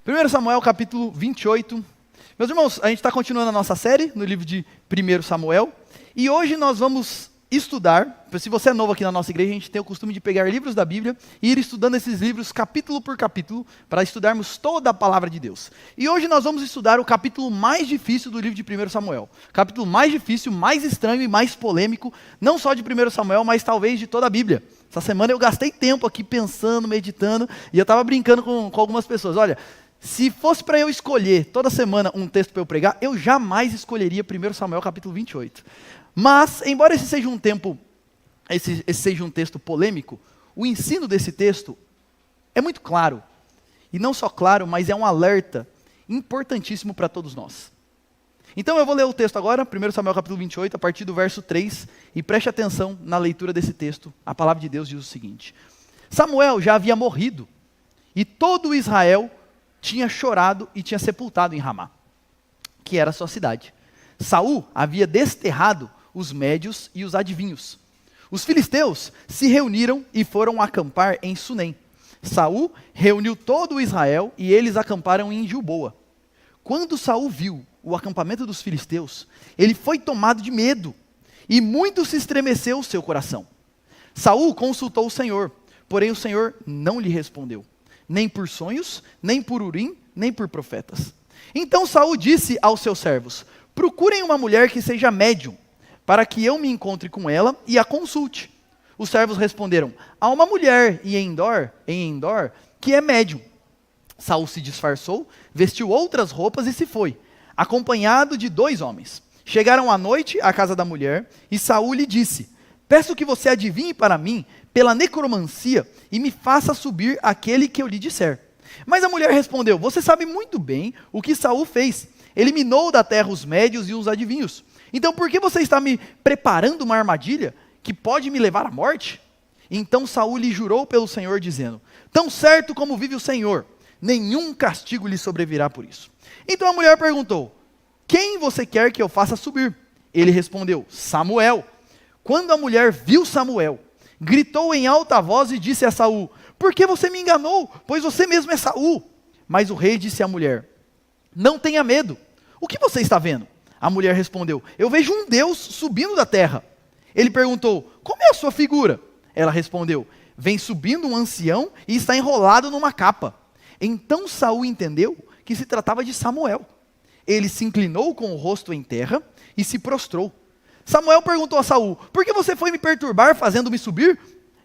1 Samuel capítulo 28. Meus irmãos, a gente está continuando a nossa série no livro de 1 Samuel. E hoje nós vamos estudar, se você é novo aqui na nossa igreja, a gente tem o costume de pegar livros da Bíblia e ir estudando esses livros capítulo por capítulo, para estudarmos toda a palavra de Deus. E hoje nós vamos estudar o capítulo mais difícil do livro de 1 Samuel. Capítulo mais difícil, mais estranho e mais polêmico, não só de 1 Samuel, mas talvez de toda a Bíblia. Essa semana eu gastei tempo aqui pensando, meditando, e eu estava brincando com algumas pessoas. Olha, se fosse para eu escolher toda semana um texto para eu pregar, eu jamais escolheria 1 Samuel capítulo 28. Mas, embora esse seja um texto polêmico, o ensino desse texto é muito claro. E não só claro, mas é um alerta importantíssimo para todos nós. Então eu vou ler o texto agora, 1 Samuel capítulo 28, a partir do verso 3, e preste atenção na leitura desse texto. A palavra de Deus diz o seguinte: Samuel já havia morrido, e todo Israel tinha chorado e tinha sepultado em Ramá, que era a sua cidade. Saul havia desterrado os médios e os adivinhos. Os filisteus se reuniram e foram acampar em Sunem. Saul reuniu todo o Israel e eles acamparam em Gilboa. Quando Saul viu o acampamento dos filisteus, ele foi tomado de medo e muito se estremeceu o seu coração. Saul consultou o Senhor, porém o Senhor não lhe respondeu, nem por sonhos, nem por Urim, nem por profetas. Então Saul disse aos seus servos: procurem uma mulher que seja médium, para que eu me encontre com ela e a consulte. Os servos responderam: há uma mulher em Endor, que é médium. Saul se disfarçou, vestiu outras roupas e se foi, acompanhado de 2 homens. Chegaram à noite à casa da mulher, e Saul lhe disse: peço que você adivinhe para mim pela necromancia e me faça subir aquele que eu lhe disser. Mas a mulher respondeu: você sabe muito bem o que Saul fez. Eliminou da terra os médios e os adivinhos. Então por que você está me preparando uma armadilha que pode me levar à morte? Então Saul lhe jurou pelo Senhor, dizendo: tão certo como vive o Senhor, nenhum castigo lhe sobrevirá por isso. Então a mulher perguntou: quem você quer que eu faça subir? Ele respondeu: Samuel. Quando a mulher viu Samuel, gritou em alta voz e disse a Saul: por que você me enganou? Pois você mesmo é Saul. Mas o rei disse à mulher: não tenha medo. O que você está vendo? A mulher respondeu: eu vejo um Deus subindo da terra. Ele perguntou: como é a sua figura? Ela respondeu: vem subindo um ancião e está enrolado numa capa. Então Saul entendeu que se tratava de Samuel. Ele se inclinou com o rosto em terra e se prostrou. Samuel perguntou a Saul: por que você foi me perturbar fazendo-me subir?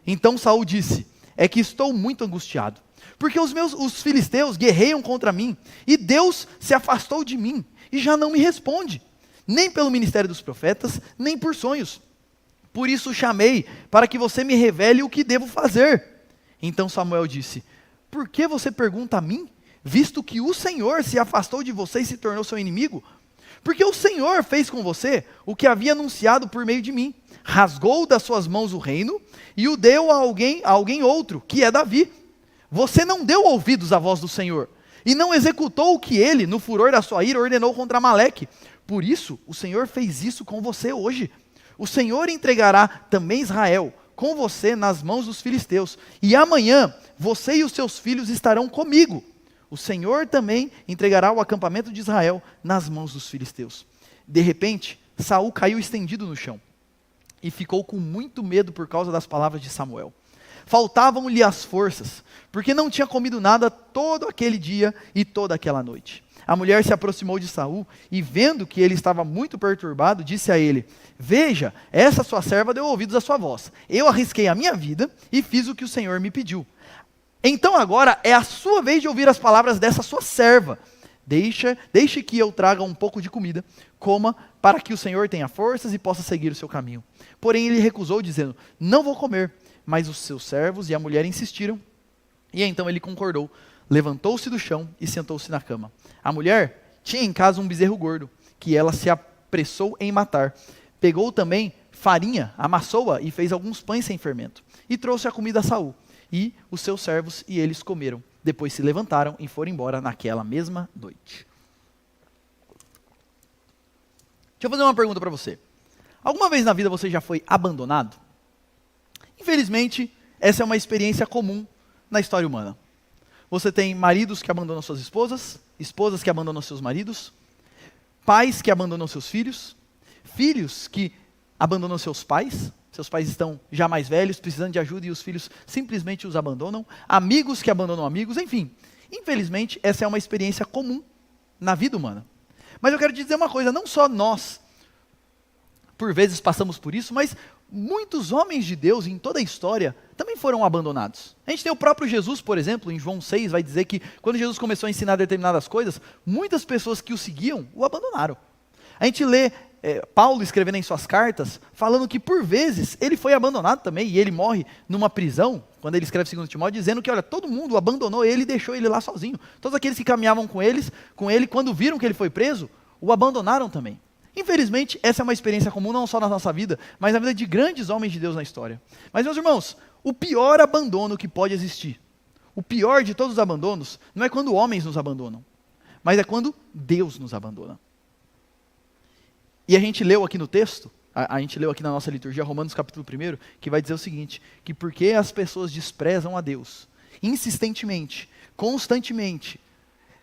Então Saul disse: é que estou muito angustiado, porque os filisteus guerreiam contra mim, e Deus se afastou de mim, e já não me responde, nem pelo ministério dos profetas, nem por sonhos. Por isso chamei, para que você me revele o que devo fazer. Então Samuel disse: por que você pergunta a mim, visto que o Senhor se afastou de você e se tornou seu inimigo? Porque o Senhor fez com você o que havia anunciado por meio de mim. Rasgou das suas mãos o reino e o deu a alguém outro, que é Davi. Você não deu ouvidos à voz do Senhor e não executou o que ele, no furor da sua ira, ordenou contra Amaleque. Por isso, o Senhor fez isso com você hoje. O Senhor entregará também Israel com você nas mãos dos filisteus. E amanhã, você e os seus filhos estarão comigo. O Senhor também entregará o acampamento de Israel nas mãos dos filisteus. De repente, Saul caiu estendido no chão e ficou com muito medo por causa das palavras de Samuel. Faltavam-lhe as forças, porque não tinha comido nada todo aquele dia e toda aquela noite. A mulher se aproximou de Saul e, vendo que ele estava muito perturbado, disse a ele: veja, essa sua serva deu ouvidos à sua voz. Eu arrisquei a minha vida e fiz o que o Senhor me pediu. Então agora é a sua vez de ouvir as palavras dessa sua serva. Deixe que eu traga um pouco de comida, coma, para que o Senhor tenha forças e possa seguir o seu caminho. Porém ele recusou, dizendo: não vou comer. Mas os seus servos e a mulher insistiram, e então ele concordou. Levantou-se do chão e sentou-se na cama. A mulher tinha em casa um bezerro gordo, que ela se apressou em matar. Pegou também farinha, amassou-a e fez alguns pães sem fermento. E trouxe a comida a Saul. E os seus servos e eles comeram. Depois se levantaram e foram embora naquela mesma noite. Deixa eu fazer uma pergunta para você. Alguma vez na vida você já foi abandonado? Infelizmente, essa é uma experiência comum na história humana. Você tem maridos que abandonam suas esposas, esposas que abandonam seus maridos, pais que abandonam seus filhos, filhos que abandonam seus pais estão já mais velhos, precisando de ajuda e os filhos simplesmente os abandonam, amigos que abandonam amigos, enfim. Infelizmente, essa é uma experiência comum na vida humana. Mas eu quero te dizer uma coisa, não só nós, por vezes passamos por isso, mas muitos homens de Deus em toda a história também foram abandonados. A gente tem o próprio Jesus, por exemplo, em João 6, vai dizer que quando Jesus começou a ensinar determinadas coisas, muitas pessoas que o seguiam o abandonaram. A gente lê Paulo escrevendo em suas cartas, falando que por vezes ele foi abandonado também, e ele morre numa prisão, quando ele escreve 2 Timóteo, dizendo que olha, todo mundo abandonou ele e deixou ele lá sozinho. Todos aqueles que caminhavam com ele, quando viram que ele foi preso, o abandonaram também. Infelizmente, essa é uma experiência comum não só na nossa vida, mas na vida de grandes homens de Deus na história. Mas meus irmãos, o pior abandono que pode existir, o pior de todos os abandonos, não é quando homens nos abandonam, mas é quando Deus nos abandona. E a gente leu aqui no texto, a gente leu aqui na nossa liturgia, Romanos capítulo 1, que vai dizer o seguinte, que porque as pessoas desprezam a Deus, insistentemente, constantemente,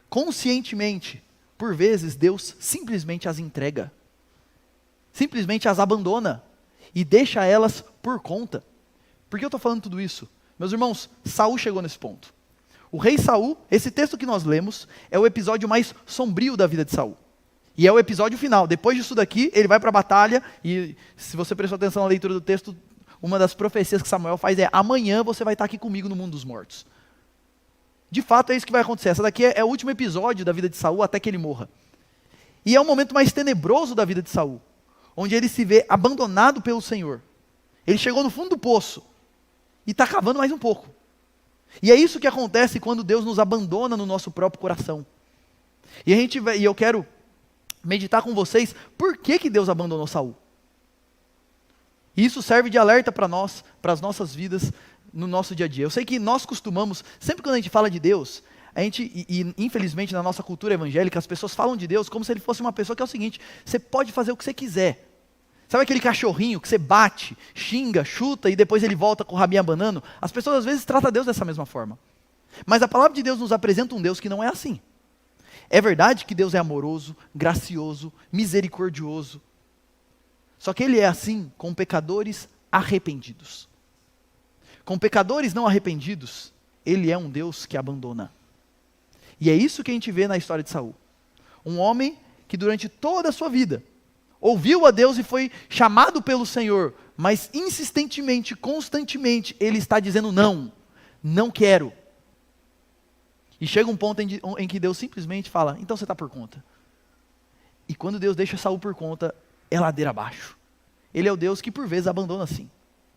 conscientemente, por vezes Deus simplesmente as entrega, simplesmente as abandona, e deixa elas por conta. Por que eu estou falando tudo isso? Meus irmãos, Saul chegou nesse ponto. O rei Saul, esse texto que nós lemos, é o episódio mais sombrio da vida de Saul. E é o episódio final. Depois disso daqui, ele vai para a batalha, e se você prestou atenção na leitura do texto, uma das profecias que Samuel faz é, amanhã você vai estar aqui comigo no mundo dos mortos. De fato é isso que vai acontecer. Essa daqui é o último episódio da vida de Saul até que ele morra. E é o momento mais tenebroso da vida de Saul, onde ele se vê abandonado pelo Senhor. Ele chegou no fundo do poço, e está cavando mais um pouco. E é isso que acontece quando Deus nos abandona no nosso próprio coração. E eu quero meditar com vocês, por que Deus abandonou Saul? E isso serve de alerta para nós, para as nossas vidas, no nosso dia a dia. Eu sei que nós costumamos, sempre quando a gente fala de Deus, infelizmente na nossa cultura evangélica, as pessoas falam de Deus como se ele fosse uma pessoa que é o seguinte, você pode fazer o que você quiser. Sabe aquele cachorrinho que você bate, xinga, chuta e depois ele volta com o rabinho abanando? As pessoas às vezes tratam Deus dessa mesma forma. Mas a palavra de Deus nos apresenta um Deus que não é assim. É verdade que Deus é amoroso, gracioso, misericordioso. Só que Ele é assim com pecadores arrependidos. Com pecadores não arrependidos, Ele é um Deus que abandona. E é isso que a gente vê na história de Saul. Um homem que durante toda a sua vida ouviu a Deus e foi chamado pelo Senhor, mas insistentemente, constantemente, ele está dizendo não, não quero. E chega um ponto em que Deus simplesmente fala, então você está por conta. E quando Deus deixa Saul por conta, é ladeira abaixo. Ele é o Deus que por vezes abandona sim.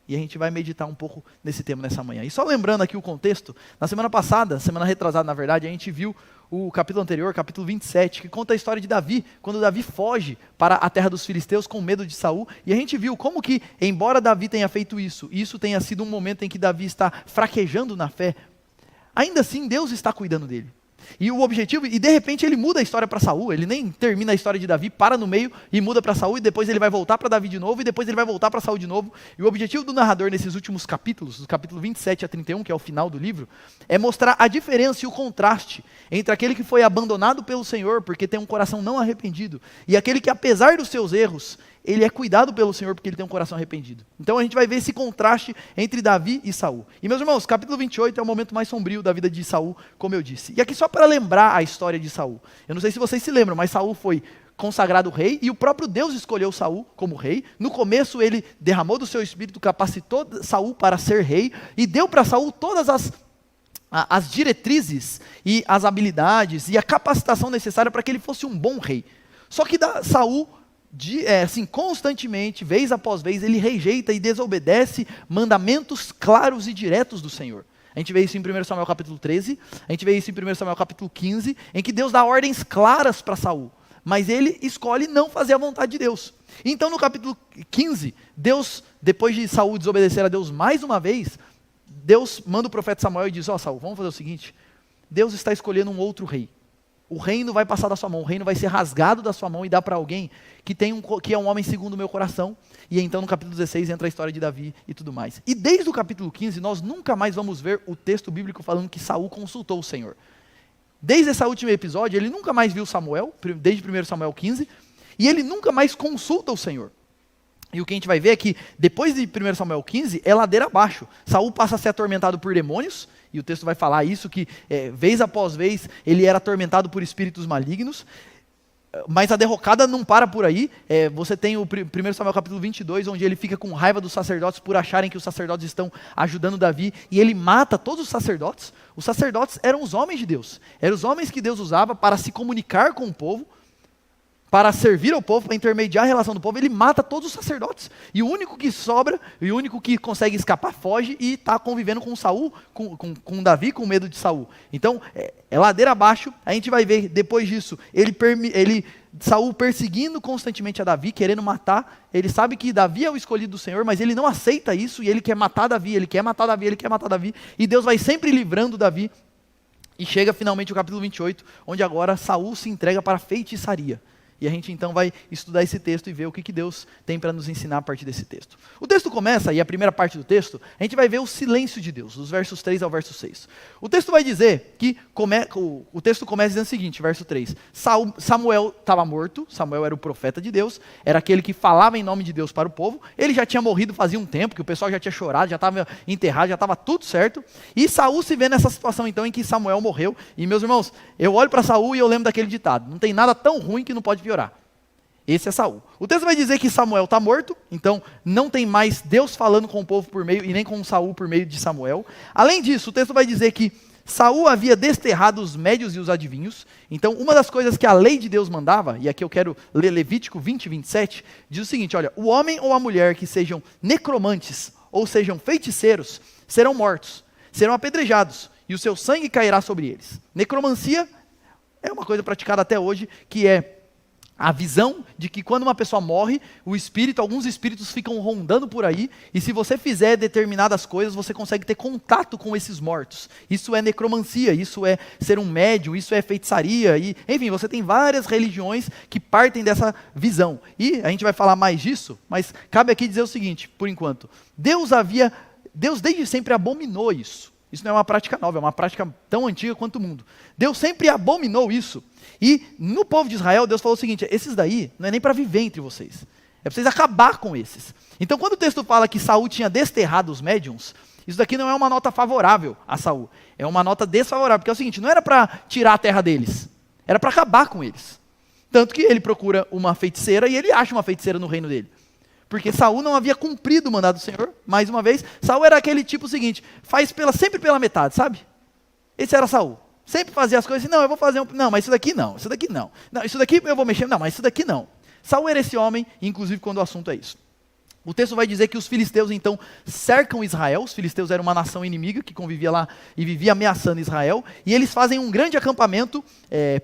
E a gente vai meditar um pouco nesse tema nessa manhã. E só lembrando aqui o contexto, na semana passada, semana retrasada na verdade, a gente viu o capítulo anterior, capítulo 27, que conta a história de Davi, quando Davi foge para a terra dos filisteus com medo de Saul, e a gente viu como que, embora Davi tenha feito isso tenha sido um momento em que Davi está fraquejando na fé, ainda assim Deus está cuidando dele. E o objetivo, e de repente ele muda a história para Saul, ele nem termina a história de Davi, para no meio e muda para Saul, e depois ele vai voltar para Davi de novo, e depois ele vai voltar para Saul de novo. E o objetivo do narrador nesses últimos capítulos, do capítulo 27 a 31, que é o final do livro, é mostrar a diferença e o contraste entre aquele que foi abandonado pelo Senhor, porque tem um coração não arrependido, e aquele que apesar dos seus erros, ele é cuidado pelo Senhor porque ele tem um coração arrependido. Então a gente vai ver esse contraste entre Davi e Saul. E meus irmãos, capítulo 28 é o momento mais sombrio da vida de Saul, como eu disse. E aqui só para lembrar a história de Saul. Eu não sei se vocês se lembram, mas Saul foi consagrado rei e o próprio Deus escolheu Saul como rei. No começo ele derramou do seu espírito, capacitou Saul para ser rei e deu para Saul todas as diretrizes e as habilidades e a capacitação necessária para que ele fosse um bom rei. Só que Saul constantemente, vez após vez, ele rejeita e desobedece mandamentos claros e diretos do Senhor. A gente vê isso em 1 Samuel capítulo 13, a gente vê isso em 1 Samuel capítulo 15, em que Deus dá ordens claras para Saul, mas ele escolhe não fazer a vontade de Deus. Então no capítulo 15, Deus, depois de Saul desobedecer a Deus mais uma vez, Deus manda o profeta Samuel e diz, Saul, vamos fazer o seguinte, Deus está escolhendo um outro rei. O reino vai passar da sua mão, o reino vai ser rasgado da sua mão e dar para alguém que é um homem segundo o meu coração. E então no capítulo 16 entra a história de Davi e tudo mais. E desde o capítulo 15 nós nunca mais vamos ver o texto bíblico falando que Saul consultou o Senhor. Desde esse último episódio ele nunca mais viu Samuel, desde 1 Samuel 15, e ele nunca mais consulta o Senhor. E o que a gente vai ver é que depois de 1 Samuel 15 é ladeira abaixo. Saul passa a ser atormentado por demônios, e o texto vai falar isso, que vez após vez ele era atormentado por espíritos malignos. Mas a derrocada não para por aí. Você tem o 1 Samuel capítulo 22, onde ele fica com raiva dos sacerdotes por acharem que os sacerdotes estão ajudando Davi, e ele mata todos os sacerdotes. Os sacerdotes eram os homens de Deus, eram os homens que Deus usava para se comunicar com o povo, para servir ao povo, para intermediar a relação do povo. Ele mata todos os sacerdotes, e o único que sobra, e o único que consegue escapar, foge e está convivendo com Saul, com Davi, com medo de Saul. Então, é ladeira abaixo. A gente vai ver, depois disso, Saul perseguindo constantemente a Davi, querendo matar. Ele sabe que Davi é o escolhido do Senhor, mas ele não aceita isso, e ele quer matar Davi, ele quer matar Davi, e Deus vai sempre livrando Davi, e chega finalmente o capítulo 28, onde agora Saul se entrega para a feitiçaria. E a gente então vai estudar esse texto e ver o que Deus tem para nos ensinar a partir desse texto. O texto começa, e a primeira parte do texto, a gente vai ver o silêncio de Deus, dos versos 3 ao verso 6. O texto vai dizer que, o texto começa dizendo o seguinte, verso 3. Samuel estava morto, Samuel era o profeta de Deus, era aquele que falava em nome de Deus para o povo. Ele já tinha morrido fazia um tempo, que o pessoal já tinha chorado, já estava enterrado, já estava tudo certo. E Saul se vê nessa situação então em que Samuel morreu. E meus irmãos, eu olho para Saul e eu lembro daquele ditado, não tem nada tão ruim que não pode piorar. Esse é Saul. O texto vai dizer que Samuel está morto, então não tem mais Deus falando com o povo por meio, e nem com Saul por meio de Samuel. Além disso, o texto vai dizer que Saul havia desterrado os médios e os adivinhos. Então, uma das coisas que a lei de Deus mandava, e aqui eu quero ler Levítico 20, 27, diz o seguinte, olha, o homem ou a mulher que sejam necromantes, ou sejam feiticeiros, serão mortos, serão apedrejados, e o seu sangue cairá sobre eles. Necromancia é uma coisa praticada até hoje, que é a visão de que quando uma pessoa morre, alguns espíritos ficam rondando por aí, e se você fizer determinadas coisas, você consegue ter contato com esses mortos. Isso é necromancia, isso é ser um médium, isso é feitiçaria, enfim, você tem várias religiões que partem dessa visão. E a gente vai falar mais disso, mas cabe aqui dizer o seguinte, por enquanto. Deus desde sempre abominou isso. Isso não é uma prática nova, é uma prática tão antiga quanto o mundo. Deus sempre abominou isso. E no povo de Israel, Deus falou o seguinte, esses daí não é nem para viver entre vocês. É para vocês acabar com esses. Então quando o texto fala que Saul tinha desterrado os médiuns, isso daqui não é uma nota favorável a Saul. É uma nota desfavorável, porque é o seguinte, não era para tirar a terra deles, era para acabar com eles. Tanto que ele procura uma feiticeira e ele acha uma feiticeira no reino dele. Porque Saul não havia cumprido o mandado do Senhor, mais uma vez. Saul era aquele tipo seguinte, faz sempre pela metade, sabe? Esse era Saul. Sempre fazia as coisas assim, não, eu vou fazer não, mas isso daqui não, isso daqui não. Não, isso daqui eu vou mexer, não, mas isso daqui não. Saul era esse homem, inclusive quando o assunto é isso. O texto vai dizer que os filisteus então cercam Israel. Os filisteus eram uma nação inimiga que convivia lá e vivia ameaçando Israel. E eles fazem um grande acampamento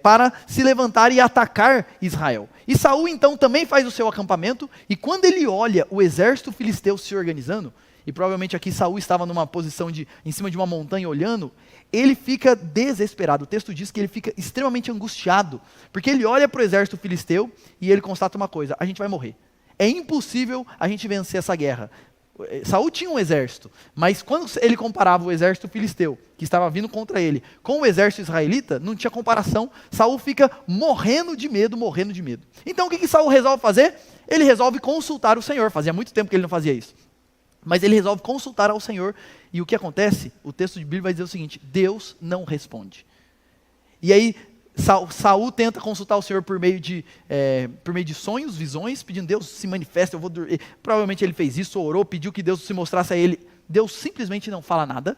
para se levantar e atacar Israel. E Saul então também faz o seu acampamento. E quando ele olha o exército filisteu se organizando, e provavelmente aqui Saul estava numa posição em cima de uma montanha olhando, ele fica desesperado. O texto diz que ele fica extremamente angustiado, porque ele olha para o exército filisteu e ele constata uma coisa, a gente vai morrer. É impossível a gente vencer essa guerra. Saul tinha um exército, mas quando ele comparava o exército filisteu, que estava vindo contra ele, com o exército israelita, não tinha comparação. Saul fica morrendo de medo. Então o que Saul resolve fazer? Ele resolve consultar o Senhor. Fazia muito tempo que ele não fazia isso. Mas ele resolve consultar ao Senhor, e o que acontece? O texto de Bíblia vai dizer o seguinte, Deus não responde. E aí, Saul tenta consultar o Senhor por meio de sonhos, visões, pedindo, Deus se manifesta, eu vou dormir. Provavelmente ele fez isso, orou, pediu que Deus se mostrasse a ele. Deus simplesmente não fala nada.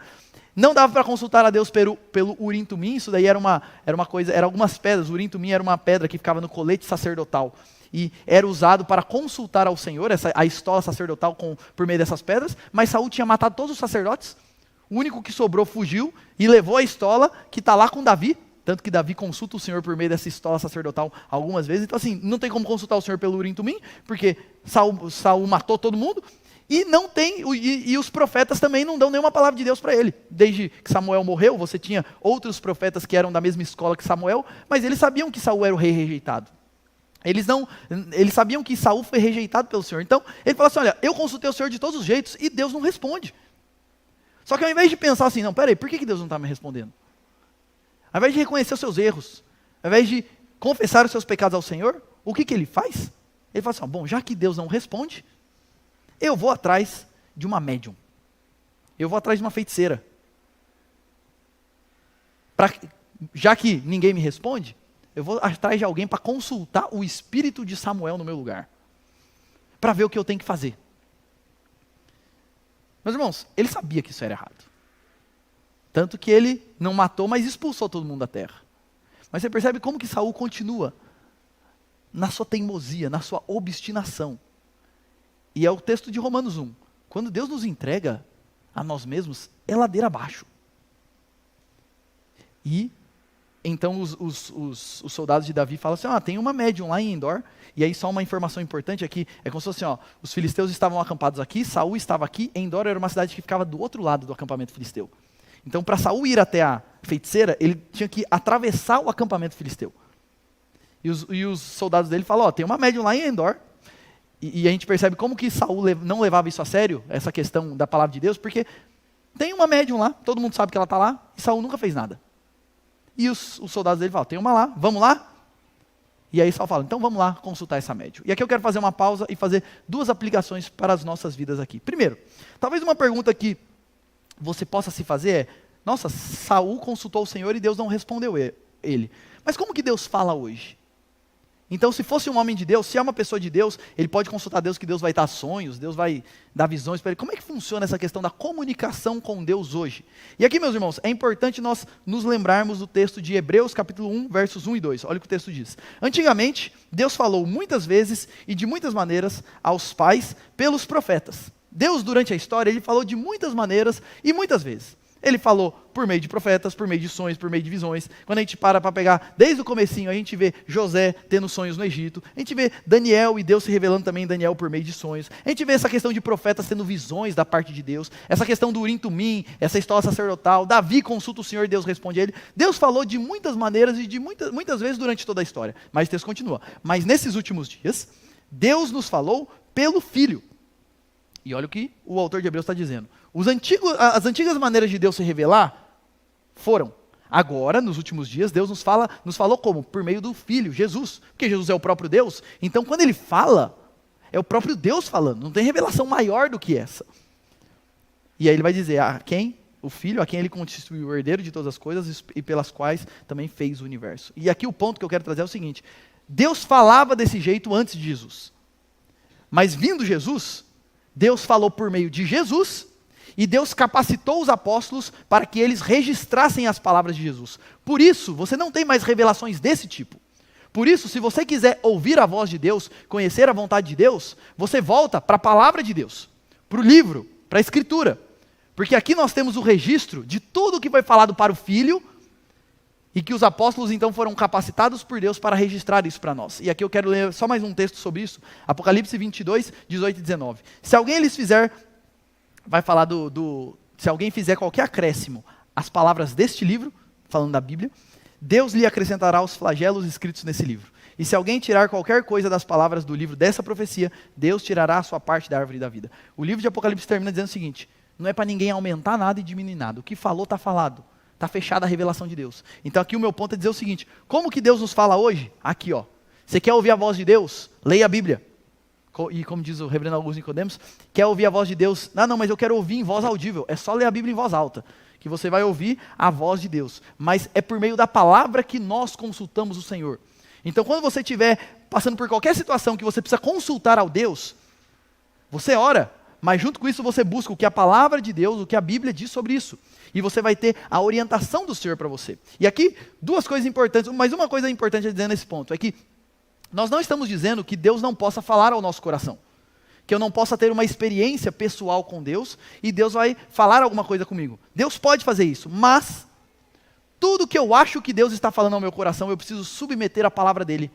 Não dava para consultar a Deus pelo Urim-Tumim, isso daí era uma coisa, eram algumas pedras. O Urim-Tumim era uma pedra que ficava no colete sacerdotal. E era usado para consultar ao Senhor, a estola sacerdotal por meio dessas pedras, mas Saul tinha matado todos os sacerdotes, o único que sobrou fugiu e levou a estola que está lá com Davi, tanto que Davi consulta o Senhor por meio dessa estola sacerdotal algumas vezes. Então assim, não tem como consultar o Senhor pelo Urim-Tumim, porque Saul matou todo mundo, E não tem, e os profetas também não dão nenhuma palavra de Deus para ele. Desde que Samuel morreu, você tinha outros profetas que eram da mesma escola que Samuel, mas eles sabiam que Saul era o rei rejeitado. Eles sabiam que Saul foi rejeitado pelo Senhor. Então, ele fala assim, olha, eu consultei o Senhor de todos os jeitos e Deus não responde. Só que ao invés de pensar assim, não, peraí, por que Deus não está me respondendo? Ao invés de reconhecer os seus erros, ao invés de confessar os seus pecados ao Senhor, o que ele faz? Ele fala assim, bom, já que Deus não responde, eu vou atrás de uma médium. Eu vou atrás de uma feiticeira. Já que ninguém me responde, eu vou atrás de alguém para consultar o espírito de Samuel no meu lugar. Para ver o que eu tenho que fazer. Meus irmãos, ele sabia que isso era errado. Tanto que ele não matou, mas expulsou todo mundo da terra. Mas você percebe como que Saul continua na sua teimosia, na sua obstinação. E é o texto de Romanos 1. Quando Deus nos entrega a nós mesmos, é ladeira abaixo. E então os soldados de Davi falam assim, tem uma médium lá em Endor. E aí só uma informação importante aqui, é como se fosse assim, os filisteus estavam acampados aqui, Saul estava aqui, Endor era uma cidade que ficava do outro lado do acampamento filisteu. Então para Saul ir até a feiticeira, ele tinha que atravessar o acampamento filisteu. E os soldados dele falam, tem uma médium lá em Endor. E a gente percebe como que Saul não levava isso a sério, essa questão da palavra de Deus, porque tem uma médium lá, todo mundo sabe que ela está lá, e Saul nunca fez nada. E os soldados dele falam, tem uma lá, vamos lá? E aí Saul fala, então vamos lá consultar essa médium. E aqui eu quero fazer uma pausa e fazer duas aplicações para as nossas vidas aqui. Primeiro, talvez uma pergunta que você possa se fazer é, nossa, Saul consultou o Senhor e Deus não respondeu ele. Mas como que Deus fala hoje? Então, se fosse um homem de Deus, se é uma pessoa de Deus, ele pode consultar Deus, que Deus vai dar sonhos, Deus vai dar visões para ele. Como é que funciona essa questão da comunicação com Deus hoje? E aqui, meus irmãos, é importante nós nos lembrarmos do texto de Hebreus, capítulo 1, versos 1 e 2. Olha o que o texto diz. Antigamente, Deus falou muitas vezes e de muitas maneiras aos pais pelos profetas. Deus, durante a história, ele falou de muitas maneiras e muitas vezes. Ele falou por meio de profetas, por meio de sonhos, por meio de visões. Quando a gente para pegar desde o comecinho, a gente vê José tendo sonhos no Egito. A gente vê Daniel e Deus se revelando também em Daniel por meio de sonhos. A gente vê essa questão de profetas tendo visões da parte de Deus. Essa questão do Urim Tumim, essa história sacerdotal. Davi consulta o Senhor e Deus responde a ele. Deus falou de muitas maneiras e de muitas vezes durante toda a história. Mas o texto continua. Mas nesses últimos dias, Deus nos falou pelo Filho. E olha o que o autor de Hebreus está dizendo. As antigas maneiras de Deus se revelar foram. Agora, nos últimos dias, Deus nos falou como? Por meio do Filho, Jesus. Porque Jesus é o próprio Deus. Então, quando Ele fala, é o próprio Deus falando. Não tem revelação maior do que essa. E aí Ele vai dizer a quem? O Filho, a quem Ele constituiu o herdeiro de todas as coisas e pelas quais também fez o universo. E aqui o ponto que eu quero trazer é o seguinte. Deus falava desse jeito antes de Jesus. Mas vindo Jesus, Deus falou por meio de Jesus e Deus capacitou os apóstolos para que eles registrassem as palavras de Jesus. Por isso, você não tem mais revelações desse tipo. Por isso, se você quiser ouvir a voz de Deus, conhecer a vontade de Deus, você volta para a palavra de Deus, para o livro, para a Escritura. Porque aqui nós temos o registro de tudo o que foi falado para o Filho e que os apóstolos então foram capacitados por Deus para registrar isso para nós. E aqui eu quero ler só mais um texto sobre isso. Apocalipse 22, 18 e 19. Se alguém lhes fizer, vai falar se alguém fizer qualquer acréscimo às palavras deste livro, falando da Bíblia, Deus lhe acrescentará os flagelos escritos nesse livro. E se alguém tirar qualquer coisa das palavras do livro dessa profecia, Deus tirará a sua parte da árvore da vida. O livro de Apocalipse termina dizendo o seguinte, não é para ninguém aumentar nada e diminuir nada. O que falou está falado. Está fechada a revelação de Deus. Então aqui o meu ponto é dizer o seguinte, como que Deus nos fala hoje? Aqui ó, você quer ouvir a voz de Deus? Leia a Bíblia. E como diz o reverendo Augusto Nicodemos, quer ouvir a voz de Deus? Não, mas eu quero ouvir em voz audível. É só ler a Bíblia em voz alta, que você vai ouvir a voz de Deus. Mas é por meio da palavra que nós consultamos o Senhor. Então quando você estiver passando por qualquer situação que você precisa consultar ao Deus, você ora, mas junto com isso você busca o que a palavra de Deus, o que a Bíblia diz sobre isso. E você vai ter a orientação do Senhor para você. E aqui, duas coisas importantes, mas uma coisa importante a dizer nesse ponto, é que nós não estamos dizendo que Deus não possa falar ao nosso coração. Que eu não possa ter uma experiência pessoal com Deus, e Deus vai falar alguma coisa comigo. Deus pode fazer isso, mas tudo que eu acho que Deus está falando ao meu coração, eu preciso submeter a palavra dele.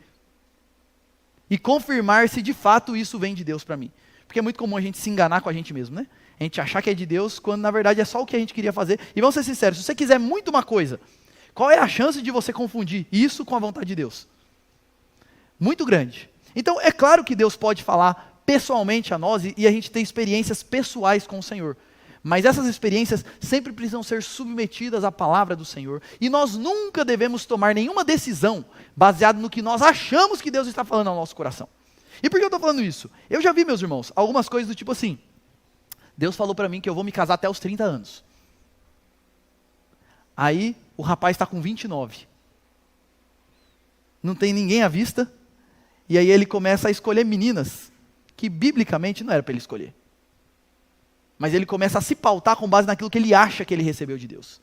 E confirmar se de fato isso vem de Deus para mim. Porque é muito comum a gente se enganar com a gente mesmo, né? A gente achar que é de Deus, quando na verdade é só o que a gente queria fazer. E vamos ser sinceros, se você quiser muito uma coisa, qual é a chance de você confundir isso com a vontade de Deus? Muito grande. Então é claro que Deus pode falar pessoalmente a nós e a gente ter experiências pessoais com o Senhor. Mas essas experiências sempre precisam ser submetidas à palavra do Senhor. E nós nunca devemos tomar nenhuma decisão baseada no que nós achamos que Deus está falando ao nosso coração. E por que eu estou falando isso? Eu já vi, meus irmãos, algumas coisas do tipo assim: Deus falou para mim que eu vou me casar até os 30 anos. Aí o rapaz está com 29. Não tem ninguém à vista. E aí ele começa a escolher meninas que biblicamente não era para ele escolher. Mas ele começa a se pautar com base naquilo que ele acha que ele recebeu de Deus.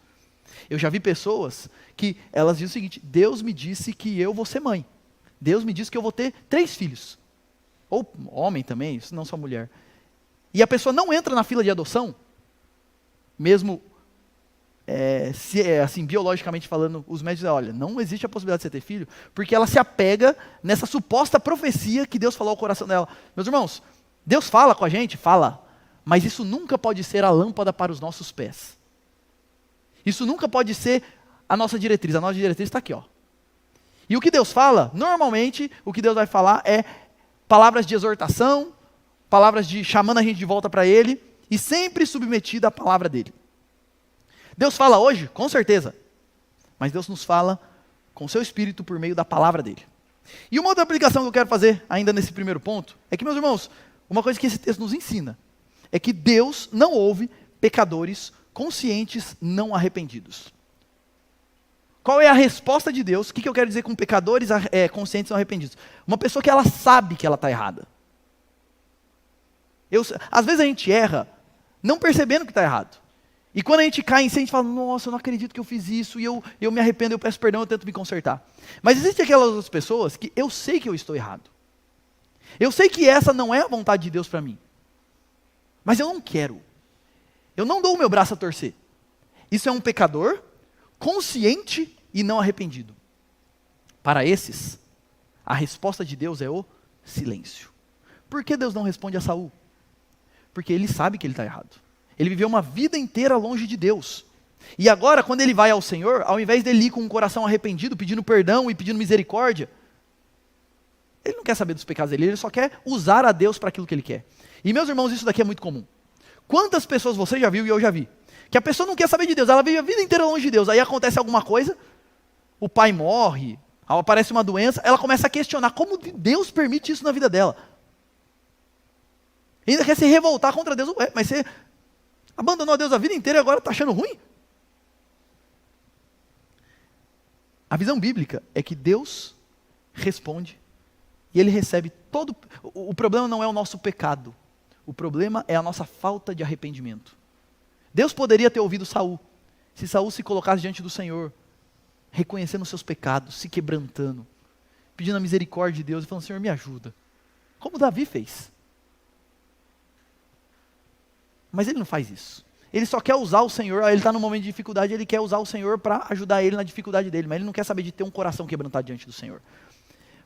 Eu já vi pessoas que elas dizem o seguinte: Deus me disse que eu vou ser mãe. Deus me disse que eu vou ter 3 filhos. Ou homem também, não só mulher. E a pessoa não entra na fila de adoção, mesmo assim, biologicamente falando, os médicos dizem: olha, não existe a possibilidade de você ter filho, porque ela se apega nessa suposta profecia que Deus falou ao coração dela. Meus irmãos, Deus fala com a gente, fala, mas isso nunca pode ser a lâmpada para os nossos pés. Isso nunca pode ser a nossa diretriz está aqui, ó. E o que Deus fala, normalmente, o que Deus vai falar é palavras de exortação, palavras de chamando a gente de volta para Ele, e sempre submetida à palavra dEle. Deus fala hoje? Com certeza. Mas Deus nos fala com o seu Espírito por meio da palavra dEle. E uma outra aplicação que eu quero fazer ainda nesse primeiro ponto, é que, meus irmãos, uma coisa que esse texto nos ensina, é que Deus não ouve pecadores conscientes não arrependidos. Qual é a resposta de Deus? O que eu quero dizer com pecadores conscientes não arrependidos? Uma pessoa que ela sabe que ela está errada. Às vezes a gente erra não percebendo que está errado. E quando a gente cai em si, a gente fala: nossa, eu não acredito que eu fiz isso, e eu me arrependo, eu peço perdão, eu tento me consertar. Mas existem aquelas outras pessoas que eu sei que eu estou errado. Eu sei que essa não é a vontade de Deus para mim. Mas eu não quero. Eu não dou o meu braço a torcer. Isso é um pecador consciente e não arrependido. Para esses, a resposta de Deus é o silêncio. Por que Deus não responde a Saul? Porque ele sabe que ele está errado. Ele viveu uma vida inteira longe de Deus. E agora, quando ele vai ao Senhor, ao invés dele ir com um coração arrependido, pedindo perdão e pedindo misericórdia, ele não quer saber dos pecados dele, ele só quer usar a Deus para aquilo que ele quer. E, meus irmãos, isso daqui é muito comum. Quantas pessoas você já viu e eu já vi? Que a pessoa não quer saber de Deus, ela vive a vida inteira longe de Deus, aí acontece alguma coisa, o pai morre, aparece uma doença, ela começa a questionar como Deus permite isso na vida dela. E ainda quer se revoltar contra Deus. Ué, mas você abandonou a Deus a vida inteira e agora está achando ruim? A visão bíblica é que Deus responde e Ele recebe todo. O problema não é o nosso pecado. O problema é a nossa falta de arrependimento. Deus poderia ter ouvido Saul, se Saul se colocasse diante do Senhor, reconhecendo os seus pecados, se quebrantando, pedindo a misericórdia de Deus e falando: Senhor, me ajuda. Como Davi fez. Mas ele não faz isso. Ele só quer usar o Senhor, ele está num momento de dificuldade, ele quer usar o Senhor para ajudar ele na dificuldade dele, mas ele não quer saber de ter um coração quebrantado diante do Senhor.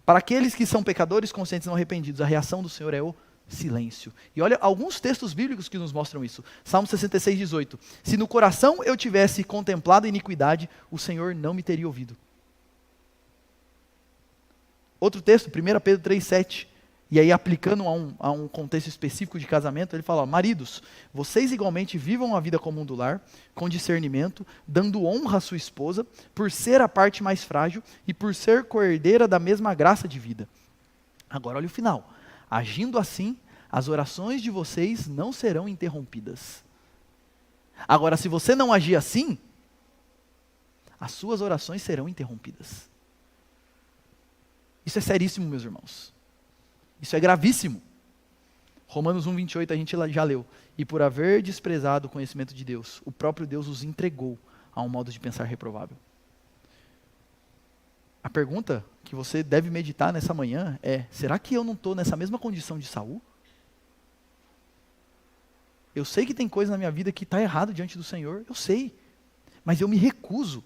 Para aqueles que são pecadores conscientes e não arrependidos, a reação do Senhor é o silêncio. E olha alguns textos bíblicos que nos mostram isso. Salmo 66, 18. Se no coração eu tivesse contemplado a iniquidade, o Senhor não me teria ouvido. Outro texto, 1 Pedro 3, 7. E aí, aplicando a um contexto específico de casamento, ele fala: ó, maridos, vocês igualmente vivam a vida comum do lar, com discernimento, dando honra à sua esposa, por ser a parte mais frágil e por ser coerdeira da mesma graça de vida. Agora olha o final. Agindo assim, as orações de vocês não serão interrompidas. Agora, se você não agir assim, as suas orações serão interrompidas. Isso é seríssimo, meus irmãos. Isso é gravíssimo. Romanos 1, 28 a gente já leu. E por haver desprezado o conhecimento de Deus, o próprio Deus os entregou a um modo de pensar reprovável. A pergunta que você deve meditar nessa manhã é: será que eu não estou nessa mesma condição de Saul? Eu sei que tem coisa na minha vida que está errado diante do Senhor, eu sei. Mas eu me recuso.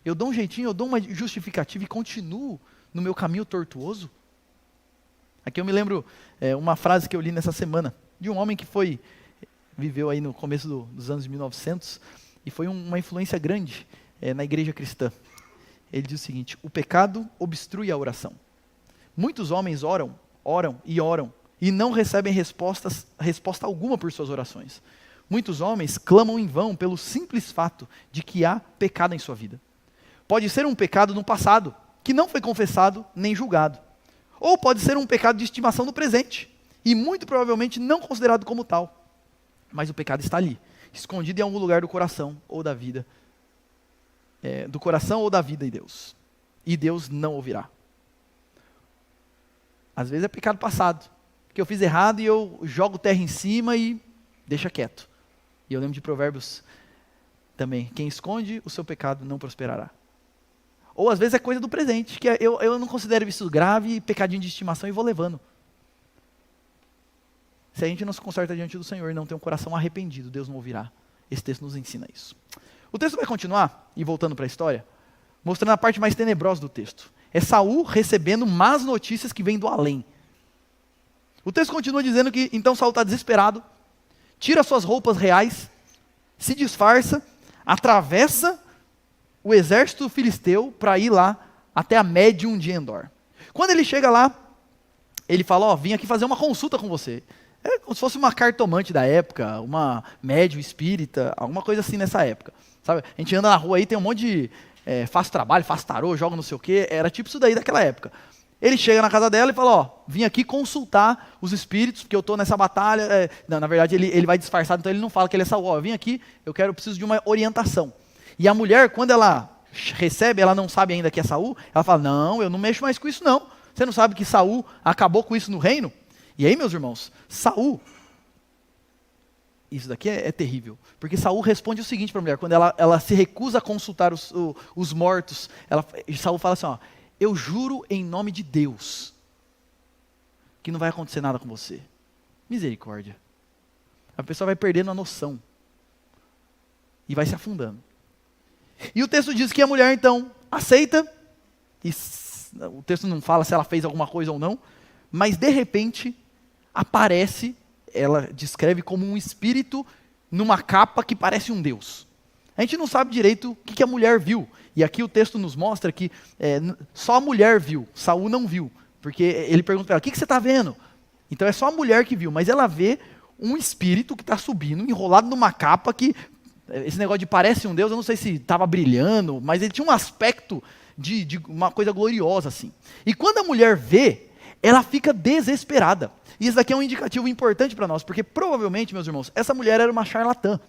Eu dou um jeitinho, eu dou uma justificativa e continuo no meu caminho tortuoso. Aqui eu me lembro uma frase que eu li nessa semana, de um homem que viveu aí no começo dos anos 1900, e foi uma influência grande na igreja cristã. Ele diz o seguinte: o pecado obstrui a oração. Muitos homens oram, e não recebem resposta alguma por suas orações. Muitos homens clamam em vão pelo simples fato de que há pecado em sua vida. Pode ser um pecado no passado, que não foi confessado nem julgado. Ou pode ser um pecado de estimação no presente, e muito provavelmente não considerado como tal. Mas o pecado está ali, escondido em algum lugar do coração ou da vida. Do coração ou da vida em Deus. E Deus não ouvirá. Às vezes é pecado passado, que eu fiz errado e eu jogo terra em cima e deixa quieto. E eu lembro de Provérbios também: quem esconde o seu pecado não prosperará. Ou às vezes é coisa do presente, que eu não considero isso grave, pecadinho de estimação, e vou levando. Se a gente não se conserta diante do Senhor e não tem um coração arrependido, Deus não ouvirá. Esse texto nos ensina isso. O texto vai continuar, e voltando para a história, mostrando a parte mais tenebrosa do texto. É Saul recebendo más notícias que vêm do além. O texto continua dizendo que então Saul está desesperado, tira suas roupas reais, se disfarça, atravessa o exército filisteu para ir lá até a médium de Endor. Quando ele chega lá, ele fala: vim aqui fazer uma consulta com você. É como se fosse uma cartomante da época, uma médium espírita, alguma coisa assim nessa época. Sabe? A gente anda na rua aí, tem um monte de faço trabalho, faço tarô, joga não sei o quê. Era tipo isso daí daquela época. Ele chega na casa dela e fala: vim aqui consultar os espíritos, porque eu estou nessa batalha. Não, na verdade ele vai disfarçado, então ele não fala que ele é Saul. Vim aqui, eu preciso de uma orientação. E a mulher, quando ela recebe, ela não sabe ainda que é Saul, ela fala: não, eu não mexo mais com isso não. Você não sabe que Saul acabou com isso no reino? E aí, meus irmãos, Saul, isso daqui é terrível, porque Saul responde o seguinte para a mulher, quando ela se recusa a consultar os mortos, Saul fala assim: eu juro em nome de Deus, que não vai acontecer nada com você. Misericórdia. A pessoa vai perdendo a noção, e vai se afundando. E o texto diz que a mulher então aceita, e o texto não fala se ela fez alguma coisa ou não, mas de repente aparece, ela descreve como um espírito numa capa que parece um Deus. A gente não sabe direito o que a mulher viu, e aqui o texto nos mostra que só a mulher viu, Saul não viu, porque ele pergunta para ela: o que você está vendo? Então é só a mulher que viu, mas ela vê um espírito que está subindo, enrolado numa capa que, esse negócio de parece um Deus, eu não sei se estava brilhando, mas ele tinha um aspecto de uma coisa gloriosa assim. E quando a mulher vê, ela fica desesperada. E isso daqui é um indicativo importante para nós, porque provavelmente, meus irmãos, essa mulher era uma charlatã.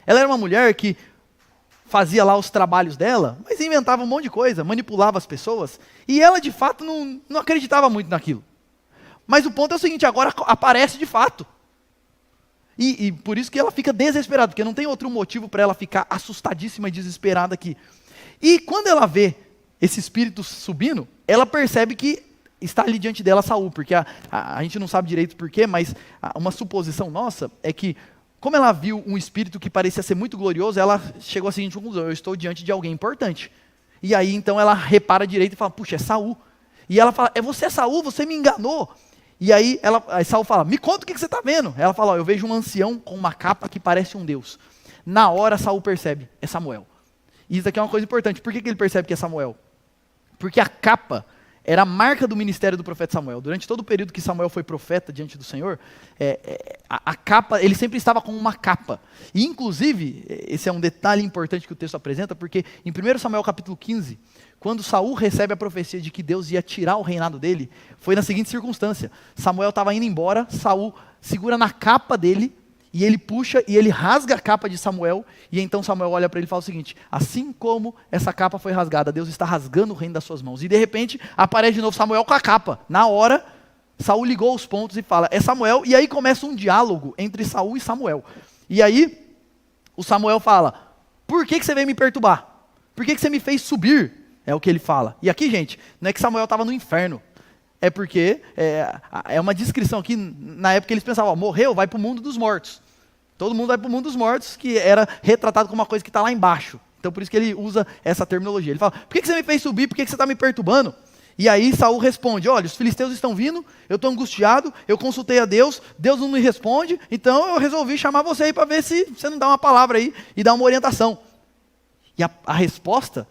Ela era uma mulher que fazia lá os trabalhos dela, mas inventava um monte de coisa, manipulava as pessoas, e ela de fato não acreditava muito naquilo. Mas o ponto é o seguinte: agora aparece de fato. E por isso que ela fica desesperada, porque não tem outro motivo para ela ficar assustadíssima e desesperada aqui. E quando ela vê esse espírito subindo, ela percebe que está ali diante dela Saul, porque a gente não sabe direito porquê, mas uma suposição nossa é que, como ela viu um espírito que parecia ser muito glorioso, ela chegou à seguinte conclusão: eu estou diante de alguém importante. E aí então ela repara direito e fala: puxa, é Saul. E ela fala: você é Saul? Você me enganou. E aí Saul fala: me conta o que você está vendo. Ela fala: eu vejo um ancião com uma capa que parece um Deus. Na hora Saul percebe: é Samuel. E isso aqui é uma coisa importante. Por que ele percebe que é Samuel? Porque a capa era a marca do ministério do profeta Samuel. Durante todo o período que Samuel foi profeta diante do Senhor, a capa, ele sempre estava com uma capa. E inclusive, esse é um detalhe importante que o texto apresenta, porque em 1 Samuel capítulo 15, quando Saul recebe a profecia de que Deus ia tirar o reinado dele, foi na seguinte circunstância: Samuel estava indo embora, Saul segura na capa dele, e ele puxa e ele rasga a capa de Samuel, e então Samuel olha para ele e fala o seguinte: assim como essa capa foi rasgada, Deus está rasgando o reino das suas mãos. E de repente aparece de novo Samuel com a capa. Na hora, Saul ligou os pontos e fala: é Samuel. E aí começa um diálogo entre Saul e Samuel. E aí o Samuel fala: por que você veio me perturbar? Por que você me fez subir? É o que ele fala. E aqui, gente, não é que Samuel estava no inferno. É porque é uma descrição aqui, na época eles pensavam: morreu, vai para o mundo dos mortos. Todo mundo vai para o mundo dos mortos, que era retratado como uma coisa que está lá embaixo. Então por isso que ele usa essa terminologia. Ele fala: por que você me fez subir? Por que você está me perturbando? E aí Saul responde, olha, os filisteus estão vindo, eu estou angustiado, eu consultei a Deus, Deus não me responde, então eu resolvi chamar você aí para ver se você não dá uma palavra aí e dá uma orientação. E a resposta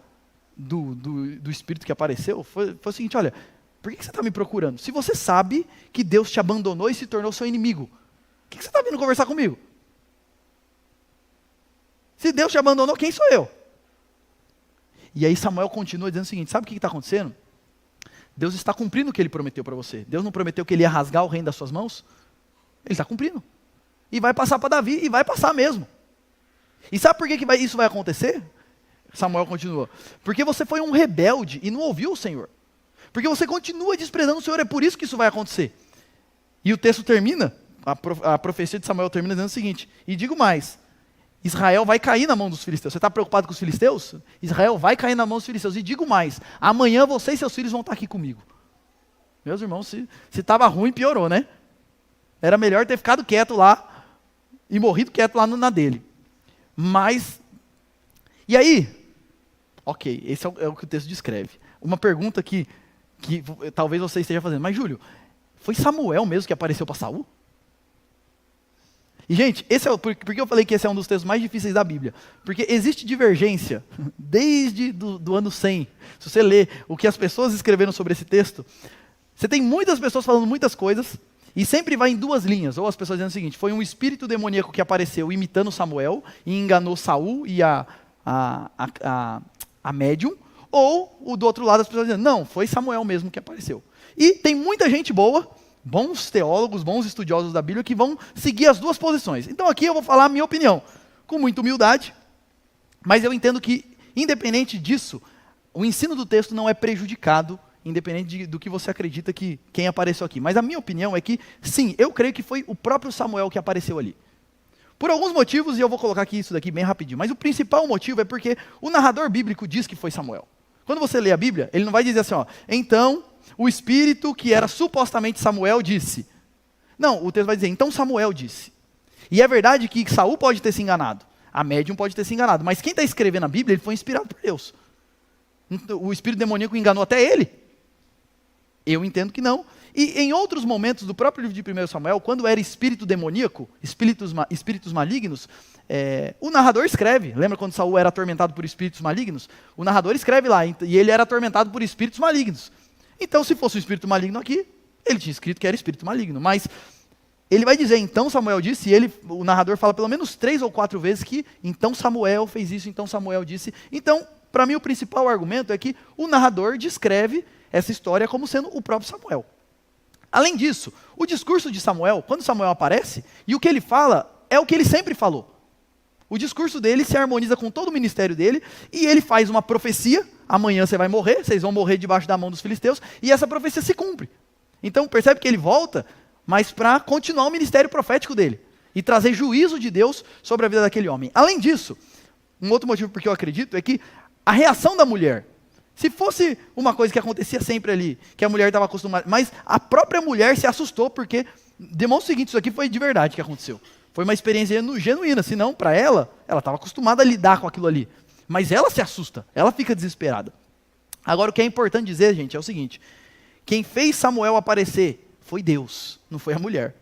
do espírito que apareceu foi o seguinte, olha, por que você está me procurando? Se você sabe que Deus te abandonou e se tornou seu inimigo, por que você está vindo conversar comigo? Se Deus te abandonou, quem sou eu? E aí Samuel continua dizendo o seguinte, sabe o que está acontecendo? Deus está cumprindo o que Ele prometeu para você. Deus não prometeu que Ele ia rasgar o reino das suas mãos? Ele está cumprindo. E vai passar para Davi, e vai passar mesmo. E sabe por que isso vai acontecer? Samuel continua. Porque você foi um rebelde e não ouviu o Senhor. Porque você continua desprezando o Senhor, é por isso que isso vai acontecer. E o texto termina, a profecia de Samuel termina dizendo o seguinte, e digo mais, Israel vai cair na mão dos filisteus. Você está preocupado com os filisteus? Israel vai cair na mão dos filisteus. E digo mais, amanhã você e seus filhos vão estar aqui comigo. Meus irmãos, se estava ruim, piorou, né? Era melhor ter ficado quieto lá e morrido quieto lá na dele. Mas, e aí? Ok, esse é o que o texto descreve. Uma pergunta que talvez você esteja fazendo. Mas Júlio, foi Samuel mesmo que apareceu para Saul? E gente, por que eu falei que esse é um dos textos mais difíceis da Bíblia? Porque existe divergência desde do ano 100. Se você ler o que as pessoas escreveram sobre esse texto, você tem muitas pessoas falando muitas coisas, e sempre vai em duas linhas. Ou as pessoas dizendo o seguinte, foi um espírito demoníaco que apareceu imitando Samuel, e enganou Saul e a médium, ou o do outro lado as pessoas dizendo, não, foi Samuel mesmo que apareceu. E tem muita gente boa, bons teólogos, bons estudiosos da Bíblia, que vão seguir as duas posições. Então aqui eu vou falar a minha opinião, com muita humildade, mas eu entendo que, independente disso, o ensino do texto não é prejudicado, independente do que você acredita que quem apareceu aqui. Mas a minha opinião é que, sim, eu creio que foi o próprio Samuel que apareceu ali. Por alguns motivos, e eu vou colocar aqui isso daqui bem rapidinho, mas o principal motivo é porque o narrador bíblico diz que foi Samuel. Quando você lê a Bíblia, ele não vai dizer assim, ó, então o espírito que era supostamente Samuel disse. Não, o texto vai dizer, então Samuel disse. E é verdade que Saul pode ter se enganado, a médium pode ter se enganado, mas quem está escrevendo a Bíblia, ele foi inspirado por Deus. O espírito demoníaco enganou até ele? Eu entendo que não. E em outros momentos do próprio livro de 1 Samuel, quando era espírito demoníaco, espíritos malignos, o narrador escreve, lembra quando Saul era atormentado por espíritos malignos? O narrador escreve lá, e ele era atormentado por espíritos malignos. Então, se fosse um espírito maligno aqui, ele tinha escrito que era espírito maligno. Mas ele vai dizer, então Samuel disse, e o narrador fala pelo menos 3 ou 4 vezes que, então Samuel fez isso, então Samuel disse. Então, para mim, o principal argumento é que o narrador descreve essa história como sendo o próprio Samuel. Além disso, o discurso de Samuel, quando Samuel aparece, e o que ele fala é o que ele sempre falou. O discurso dele se harmoniza com todo o ministério dele, e ele faz uma profecia, amanhã você vai morrer, vocês vão morrer debaixo da mão dos filisteus, e essa profecia se cumpre. Então percebe que ele volta, mas para continuar o ministério profético dele, e trazer juízo de Deus sobre a vida daquele homem. Além disso, um outro motivo por que eu acredito é que a reação da mulher, se fosse uma coisa que acontecia sempre ali, que a mulher estava acostumada, mas a própria mulher se assustou, porque demonstra o seguinte, isso aqui foi de verdade que aconteceu. Foi uma experiência genuína, senão para ela estava acostumada a lidar com aquilo ali. Mas ela se assusta, ela fica desesperada. Agora o que é importante dizer, gente, é o seguinte, quem fez Samuel aparecer foi Deus, não foi a mulher.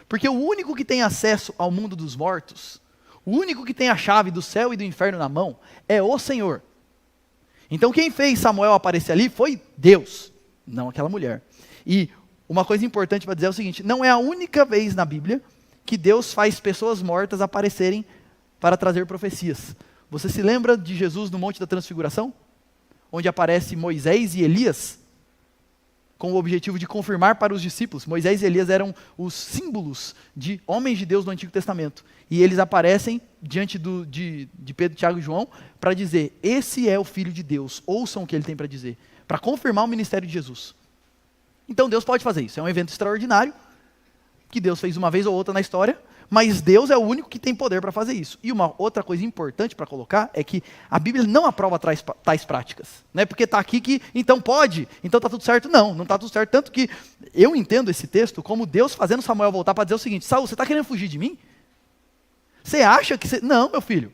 Porque o único que tem acesso ao mundo dos mortos, o único que tem a chave do céu e do inferno na mão, é o Senhor. Então quem fez Samuel aparecer ali foi Deus, não aquela mulher. E uma coisa importante para dizer é o seguinte, não é a única vez na Bíblia que Deus faz pessoas mortas aparecerem para trazer profecias. Você se lembra de Jesus no Monte da Transfiguração? Onde aparece Moisés e Elias, com o objetivo de confirmar para os discípulos. Moisés e Elias eram os símbolos de homens de Deus do Antigo Testamento. E eles aparecem diante de Pedro, Tiago e João para dizer, esse é o Filho de Deus, ouçam o que ele tem para dizer, para confirmar o ministério de Jesus. Então Deus pode fazer isso, é um evento extraordinário, que Deus fez uma vez ou outra na história, mas Deus é o único que tem poder para fazer isso. E uma outra coisa importante para colocar é que a Bíblia não aprova tais práticas. Não é porque está aqui que, então pode, então está tudo certo. Não está tudo certo. Tanto que eu entendo esse texto como Deus fazendo Samuel voltar para dizer o seguinte, Saul, você está querendo fugir de mim? Você acha que você... Não, meu filho.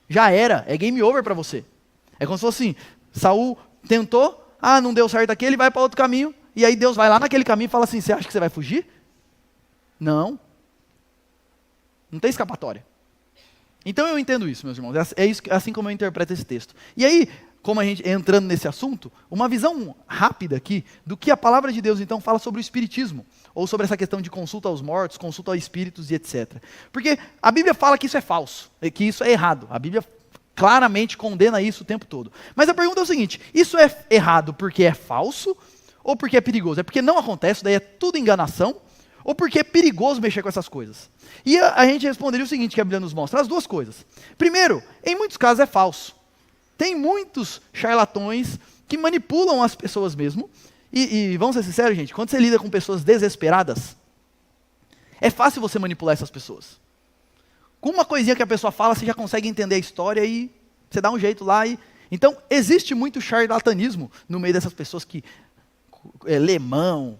Já era, é game over para você. É como se fosse assim, Saul tentou, não deu certo aqui, ele vai para outro caminho, e aí Deus vai lá naquele caminho e fala assim, você acha que você vai fugir? Não. Não tem escapatória. Então eu entendo isso, meus irmãos, é isso, assim como eu interpreto esse texto. E aí, como a gente entrando nesse assunto, uma visão rápida aqui do que a palavra de Deus então fala sobre o espiritismo, ou sobre essa questão de consulta aos mortos, consulta a espíritos e etc. Porque a Bíblia fala que isso é falso, que isso é errado. A Bíblia claramente condena isso o tempo todo. Mas a pergunta é o seguinte, isso é errado porque é falso, ou porque é perigoso? É porque não acontece, daí é tudo enganação, ou porque é perigoso mexer com essas coisas? E a gente responderia o seguinte que a Bíblia nos mostra, as duas coisas. Primeiro, em muitos casos é falso. Tem muitos charlatões que manipulam as pessoas mesmo. E vamos ser sinceros, gente, quando você lida com pessoas desesperadas, é fácil você manipular essas pessoas. Com uma coisinha que a pessoa fala, você já consegue entender a história e você dá um jeito lá. Então, existe muito charlatanismo no meio dessas pessoas que lê mão,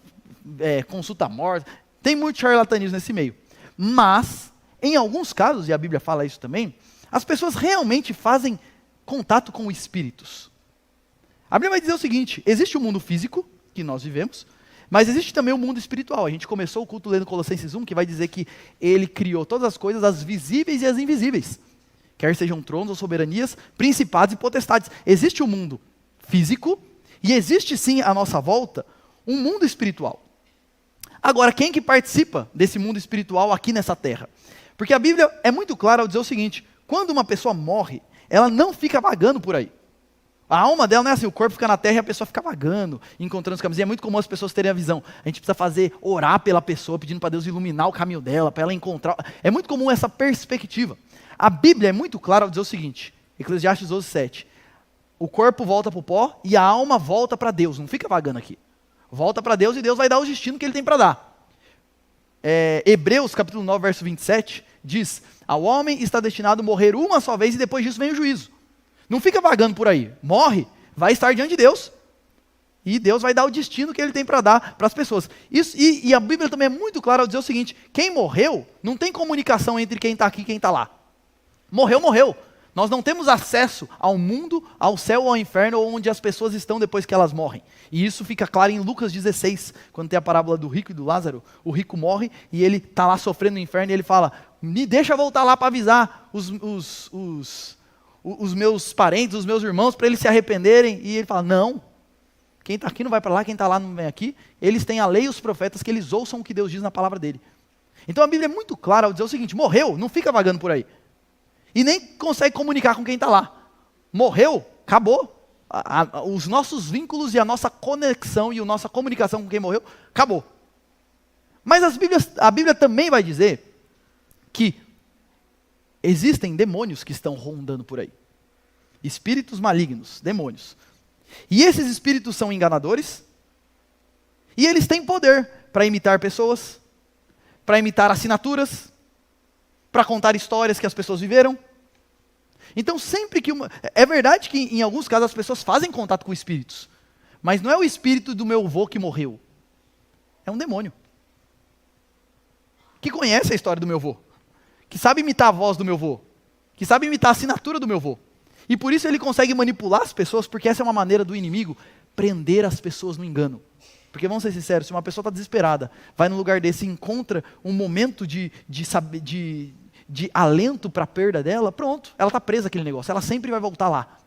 consulta morta. Tem muito charlatanismo nesse meio. Mas, em alguns casos, e a Bíblia fala isso também, as pessoas realmente fazem contato com espíritos. A Bíblia vai dizer o seguinte, existe o mundo físico, que nós vivemos, mas existe também o mundo espiritual. A gente começou o culto lendo Colossenses 1, que vai dizer que ele criou todas as coisas, as visíveis e as invisíveis. Quer sejam tronos ou soberanias, principados e potestades. Existe o mundo físico, e existe sim à nossa volta, um mundo espiritual. Agora, quem que participa desse mundo espiritual aqui nessa terra? Porque a Bíblia é muito clara ao dizer o seguinte, quando uma pessoa morre, ela não fica vagando por aí. A alma dela não é assim, o corpo fica na terra e a pessoa fica vagando, encontrando os caminhos. E é muito comum as pessoas terem a visão. A gente precisa orar pela pessoa, pedindo para Deus iluminar o caminho dela, para ela encontrar. É muito comum essa perspectiva. A Bíblia é muito clara ao dizer o seguinte, Eclesiastes 12:7. O corpo volta para o pó e a alma volta para Deus, não fica vagando aqui. Volta para Deus e Deus vai dar o destino que Ele tem para dar. Hebreus capítulo 9, verso 27, diz, ao homem está destinado a morrer uma só vez e depois disso vem o juízo. Não fica vagando por aí, morre, vai estar diante de Deus, e Deus vai dar o destino que Ele tem para dar para as pessoas. Isso, e a Bíblia também é muito clara ao dizer o seguinte, quem morreu, não tem comunicação entre quem está aqui e quem está lá. Morreu, morreu. Nós não temos acesso ao mundo, ao céu ou ao inferno, onde as pessoas estão depois que elas morrem. E isso fica claro em Lucas 16, quando tem a parábola do rico e do Lázaro. O rico morre e ele está lá sofrendo no inferno e ele fala, me deixa voltar lá para avisar os meus parentes, os meus irmãos, para eles se arrependerem. E ele fala, não, quem está aqui não vai para lá, quem está lá não vem aqui. Eles têm a lei e os profetas, que eles ouçam o que Deus diz na palavra dele. Então a Bíblia é muito clara ao dizer o seguinte, morreu, não fica vagando por aí. E nem consegue comunicar com quem está lá. Morreu, acabou. Os nossos vínculos e a nossa conexão e a nossa comunicação com quem morreu, acabou. Mas a Bíblia também vai dizer que existem demônios que estão rondando por aí. Espíritos malignos, demônios. E esses espíritos são enganadores, e eles têm poder para imitar pessoas, para imitar assinaturas, para contar histórias que as pessoas viveram. Então sempre que é verdade que em alguns casos as pessoas fazem contato com espíritos, mas não é o espírito do meu avô que morreu, é um demônio, que conhece a história do meu avô, que sabe imitar a voz do meu avô, que sabe imitar a assinatura do meu avô, e por isso ele consegue manipular as pessoas, porque essa é uma maneira do inimigo prender as pessoas no engano. Porque vamos ser sinceros, se uma pessoa está desesperada, vai num lugar desse e encontra um momento de alento para a perda dela, pronto, ela está presa àquele negócio, ela sempre vai voltar lá.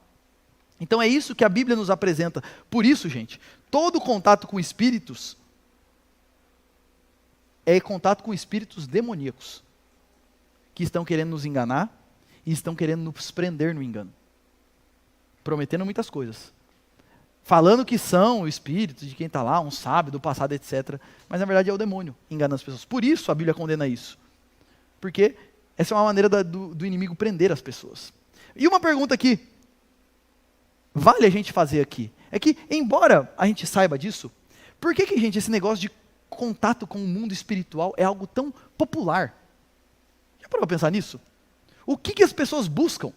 Então é isso que a Bíblia nos apresenta. Por isso, gente, todo contato com espíritos é contato com espíritos demoníacos, que estão querendo nos enganar e estão querendo nos prender no engano, prometendo muitas coisas, falando que são o espírito de quem está lá, um sábio do passado, etc. Mas na verdade é o demônio enganando as pessoas. Por isso a Bíblia condena isso. Porque essa é uma maneira do inimigo prender as pessoas. E uma pergunta que vale a gente fazer aqui, é que embora a gente saiba disso, por que, gente, esse negócio de contato com o mundo espiritual é algo tão popular? Já parou para pensar nisso? O que as pessoas buscam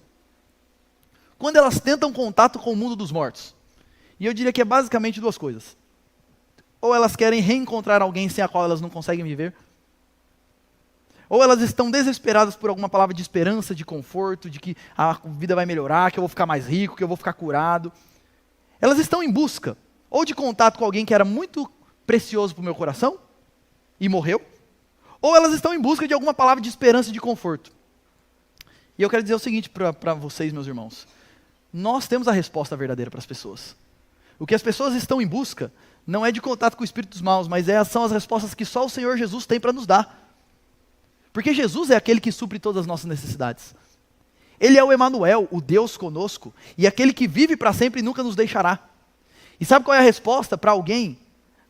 quando elas tentam contato com o mundo dos mortos? E eu diria que é basicamente duas coisas. Ou elas querem reencontrar alguém sem a qual elas não conseguem viver, ou elas estão desesperadas por alguma palavra de esperança, de conforto, de que a vida vai melhorar, que eu vou ficar mais rico, que eu vou ficar curado. Elas estão em busca ou de contato com alguém que era muito precioso para o meu coração e morreu, ou elas estão em busca de alguma palavra de esperança e de conforto. E eu quero dizer o seguinte para vocês, meus irmãos. Nós temos a resposta verdadeira para as pessoas. O que as pessoas estão em busca não é de contato com espíritos maus, mas são as respostas que só o Senhor Jesus tem para nos dar. Porque Jesus é aquele que supre todas as nossas necessidades. Ele é o Emanuel, o Deus conosco, e aquele que vive para sempre e nunca nos deixará. E sabe qual é a resposta para alguém,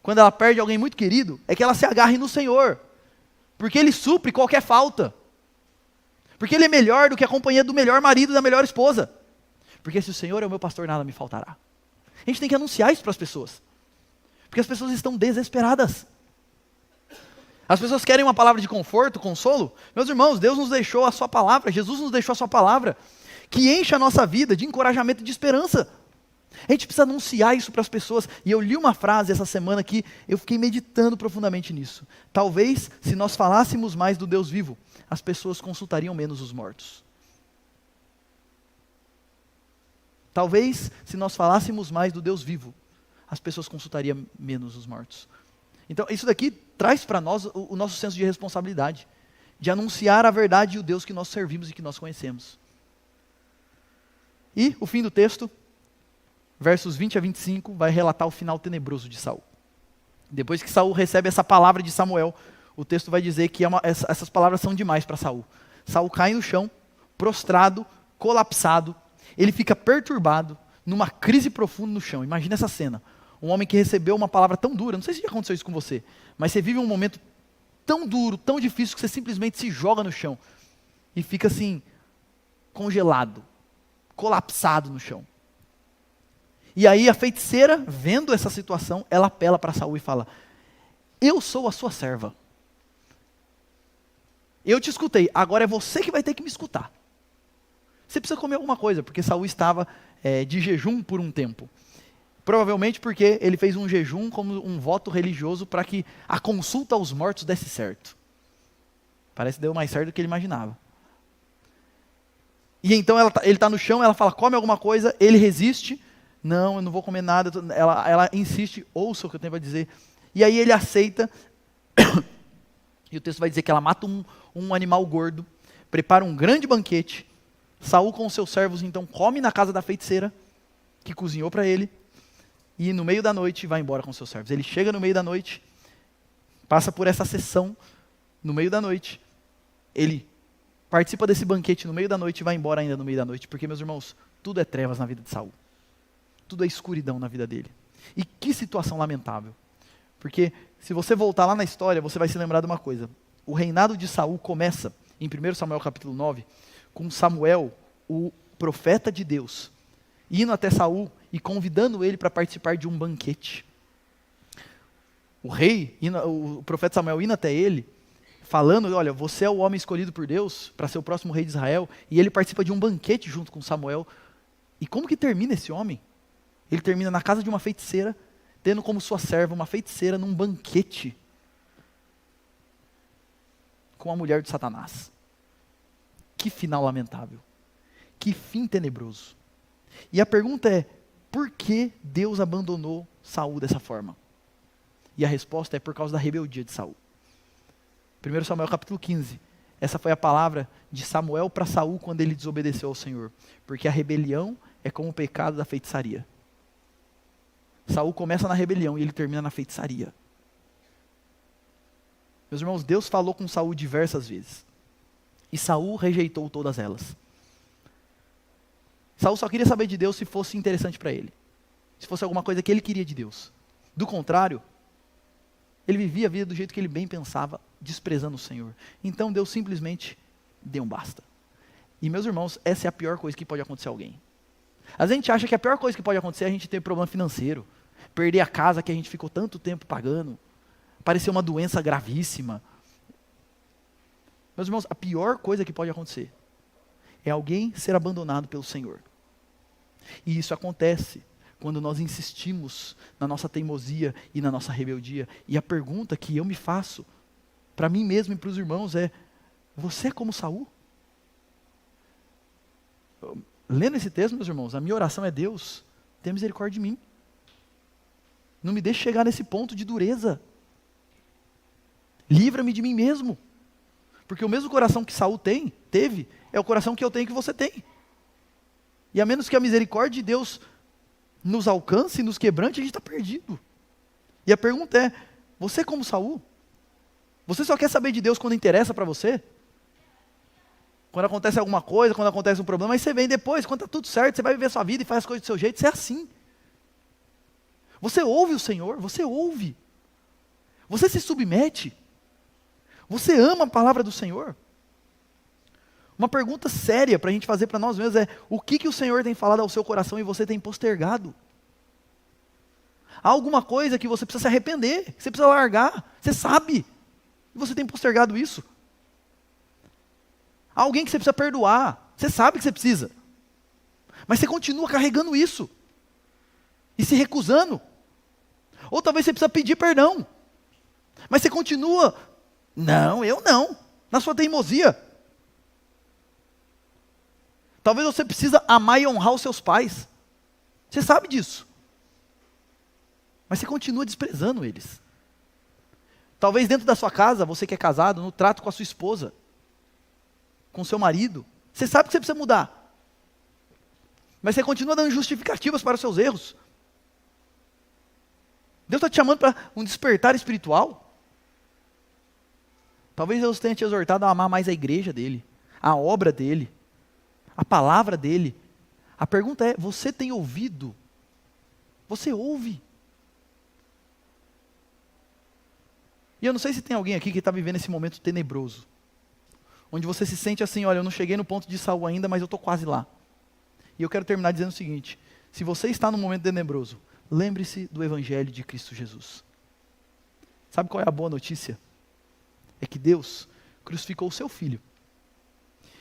quando ela perde alguém muito querido? É que ela se agarre no Senhor, porque Ele supre qualquer falta. Porque Ele é melhor do que a companhia do melhor marido e da melhor esposa. Porque se o Senhor é o meu pastor, nada me faltará. A gente tem que anunciar isso para as pessoas. Porque as pessoas estão desesperadas. As pessoas querem uma palavra de conforto, consolo. Meus irmãos, Deus nos deixou a sua palavra, Jesus nos deixou a sua palavra, que enche a nossa vida de encorajamento e de esperança. A gente precisa anunciar isso para as pessoas. E eu li uma frase essa semana que eu fiquei meditando profundamente nisso. Talvez, se nós falássemos mais do Deus vivo, as pessoas consultariam menos os mortos. Talvez, se nós falássemos mais do Deus vivo, as pessoas consultariam menos os mortos. Então, isso daqui traz para nós o nosso senso de responsabilidade, de anunciar a verdade e o Deus que nós servimos e que nós conhecemos. E o fim do texto, versos 20 a 25, vai relatar o final tenebroso de Saul. Depois que Saul recebe essa palavra de Samuel, o texto vai dizer que essas palavras são demais para Saul. Saul cai no chão, prostrado, colapsado, ele fica perturbado, numa crise profunda no chão. Imagina essa cena. Um homem que recebeu uma palavra tão dura, não sei se já aconteceu isso com você, mas você vive um momento tão duro, tão difícil, que você simplesmente se joga no chão e fica assim, congelado, colapsado no chão. E aí a feiticeira, vendo essa situação, ela apela para Saul e fala: eu sou a sua serva. Eu te escutei, agora é você que vai ter que me escutar. Você precisa comer alguma coisa, porque Saul estava de jejum por um tempo. Provavelmente porque ele fez um jejum como um voto religioso para que a consulta aos mortos desse certo. Parece que deu mais certo do que ele imaginava. E então ele está no chão, ela fala: come alguma coisa, ele resiste. Não, eu não vou comer nada. Ela insiste, ouça o que eu tenho para dizer. E aí ele aceita. E o texto vai dizer que ela mata um animal gordo, prepara um grande banquete. Saul com os seus servos então come na casa da feiticeira, que cozinhou para ele, e no meio da noite vai embora com seus servos. Ele chega no meio da noite, passa por essa sessão no meio da noite, ele participa desse banquete no meio da noite e vai embora ainda no meio da noite, porque, meus irmãos, tudo é trevas na vida de Saul, tudo é escuridão na vida dele. E que situação lamentável, porque se você voltar lá na história, você vai se lembrar de uma coisa: o reinado de Saul começa em 1 Samuel capítulo 9, com Samuel, o profeta de Deus, indo até Saul e convidando ele para participar de um banquete. O profeta Samuel indo até ele, falando: olha, você é o homem escolhido por Deus para ser o próximo rei de Israel, e ele participa de um banquete junto com Samuel. E como que termina esse homem? Ele termina na casa de uma feiticeira, tendo como sua serva uma feiticeira num banquete com a mulher de Satanás. Que final lamentável. Que fim tenebroso. E a pergunta é: por que Deus abandonou Saul dessa forma? E a resposta é por causa da rebeldia de Saul. 1 Samuel capítulo 15. Essa foi a palavra de Samuel para Saul quando ele desobedeceu ao Senhor. Porque a rebelião é como o pecado da feitiçaria. Saul começa na rebelião e ele termina na feitiçaria. Meus irmãos, Deus falou com Saul diversas vezes. E Saul rejeitou todas elas. Saul só queria saber de Deus se fosse interessante para ele. Se fosse alguma coisa que ele queria de Deus. Do contrário, ele vivia a vida do jeito que ele bem pensava, desprezando o Senhor. Então Deus simplesmente deu um basta. E, meus irmãos, essa é a pior coisa que pode acontecer a alguém. Às vezes a gente acha que a pior coisa que pode acontecer é a gente ter problema financeiro, perder a casa que a gente ficou tanto tempo pagando, aparecer uma doença gravíssima. Meus irmãos, a pior coisa que pode acontecer é alguém ser abandonado pelo Senhor. E isso acontece quando nós insistimos na nossa teimosia e na nossa rebeldia. E a pergunta que eu me faço para mim mesmo e para os irmãos é: você é como Saul? Lendo esse texto, meus irmãos, a minha oração é: Deus, tenha misericórdia de mim. Não me deixe chegar nesse ponto de dureza. Livra-me de mim mesmo. Porque o mesmo coração que Saul teve, é o coração que eu tenho e que você tem. E a menos que a misericórdia de Deus nos alcance e nos quebrante, a gente está perdido. E a pergunta é, você como Saul? Você só quer saber de Deus quando interessa para você? Quando acontece alguma coisa, quando acontece um problema, aí você vem depois, quando está tudo certo, você vai viver a sua vida e faz as coisas do seu jeito, você é assim. Você ouve o Senhor, você ouve. Você se submete. Você ama a palavra do Senhor. Uma pergunta séria para a gente fazer para nós mesmos é, o que o Senhor tem falado ao seu coração e você tem postergado? Há alguma coisa que você precisa se arrepender, que você precisa largar, você sabe, e você tem postergado isso. Há alguém que você precisa perdoar, você sabe que você precisa, mas você continua carregando isso, e se recusando. Ou talvez você precisa pedir perdão, mas você continua, não, eu não, na sua teimosia. Talvez você precisa amar e honrar os seus pais, você sabe disso, mas você continua desprezando eles. Talvez dentro da sua casa, você que é casado, no trato com a sua esposa, com o seu marido, você sabe que você precisa mudar, mas você continua dando justificativas para os seus erros. Deus está te chamando para um despertar espiritual. Talvez Deus tenha te exortado a amar mais a igreja dele, a obra dele, a palavra dele. A pergunta é, você tem ouvido? Você ouve? E eu não sei se tem alguém aqui que está vivendo esse momento tenebroso, onde você se sente assim, olha, eu não cheguei no ponto de Saul ainda, mas eu estou quase lá. E eu quero terminar dizendo o seguinte, se você está num momento tenebroso, lembre-se do Evangelho de Cristo Jesus. Sabe qual é a boa notícia? É que Deus crucificou o seu Filho,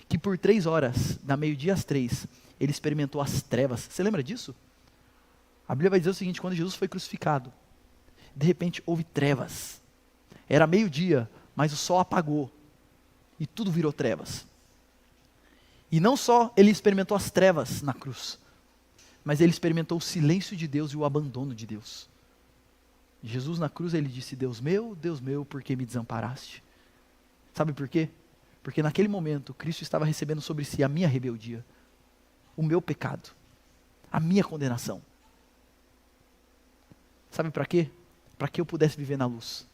que por 3 horas, da meio-dia às 3, ele experimentou as trevas. Você lembra disso? A Bíblia vai dizer o seguinte, quando Jesus foi crucificado, de repente houve trevas. Era meio-dia, mas o sol apagou, e tudo virou trevas. E não só ele experimentou as trevas na cruz, mas ele experimentou o silêncio de Deus e o abandono de Deus. Jesus na cruz ele disse, Deus meu, por que me desamparaste? Sabe por quê? Porque naquele momento Cristo estava recebendo sobre si a minha rebeldia, o meu pecado, a minha condenação. Sabe para quê? Para que eu pudesse viver na luz,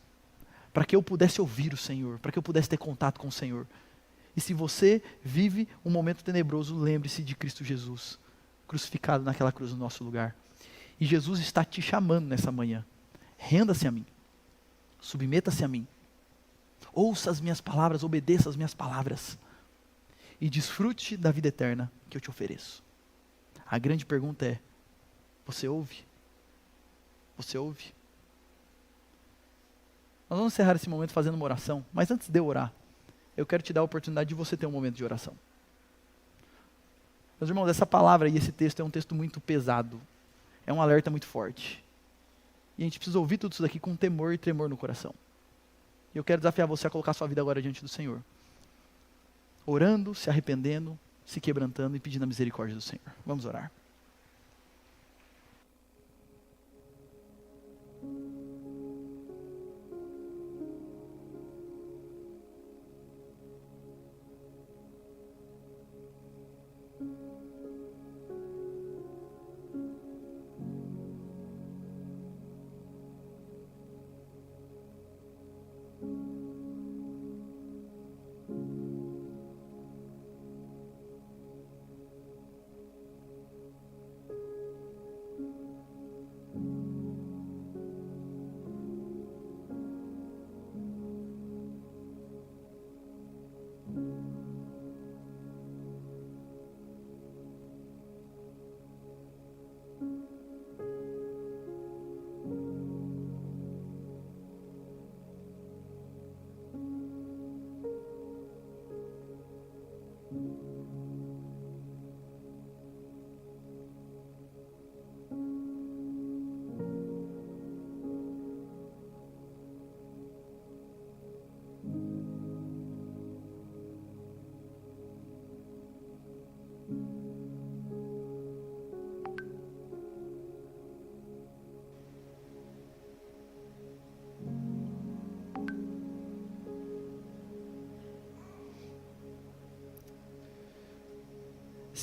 para que eu pudesse ouvir o Senhor, para que eu pudesse ter contato com o Senhor. E se você vive um momento tenebroso, lembre-se de Cristo Jesus, crucificado naquela cruz no nosso lugar. E Jesus está te chamando nessa manhã. Renda-se a mim, submeta-se a mim, ouça as minhas palavras, obedeça as minhas palavras, e desfrute da vida eterna que eu te ofereço. A grande pergunta é, você ouve? Você ouve? Nós vamos encerrar esse momento fazendo uma oração, mas antes de eu orar, eu quero te dar a oportunidade de você ter um momento de oração. Meus irmãos, essa palavra e esse texto é um texto muito pesado, é um alerta muito forte. E a gente precisa ouvir tudo isso daqui com temor e tremor no coração. E eu quero desafiar você a colocar sua vida agora diante do Senhor. Orando, se arrependendo, se quebrantando e pedindo a misericórdia do Senhor. Vamos orar.